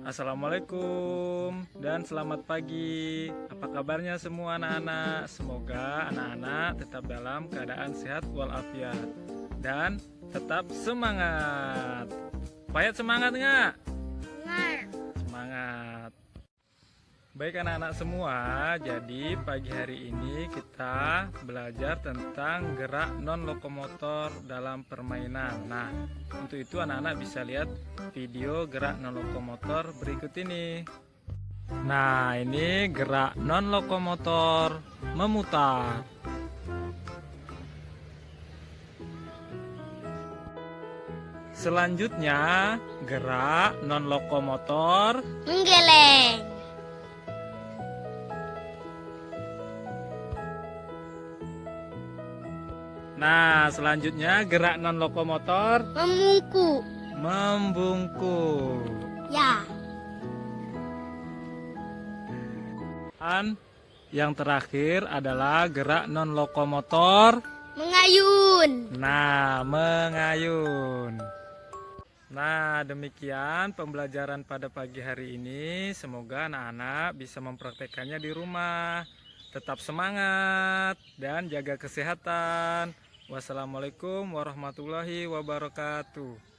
Assalamualaikum dan selamat pagi. Apa kabarnya semua anak-anak? Semoga anak-anak tetap dalam keadaan sehat walafiat dan tetap semangat. Payat semangat nggak? Semangat. Baik anak-anak semua, jadi pagi hari ini kita belajar tentang gerak non-lokomotor dalam permainan. Nah, untuk itu anak-anak bisa lihat video gerak non-lokomotor berikut ini. Nah, ini gerak non-lokomotor memutar. Selanjutnya, gerak non-lokomotor menggeleng. Nah, selanjutnya gerak non-lokomotor Membungkuk. membungkuk. Ya. Dan yang terakhir adalah gerak non-lokomotor Mengayun. nah, mengayun. Nah, demikian pembelajaran pada pagi hari ini. Semoga anak-anak bisa mempraktekannya di rumah. Tetap semangat dan jaga kesehatan. Wassalamualaikum warahmatullahi wabarakatuh.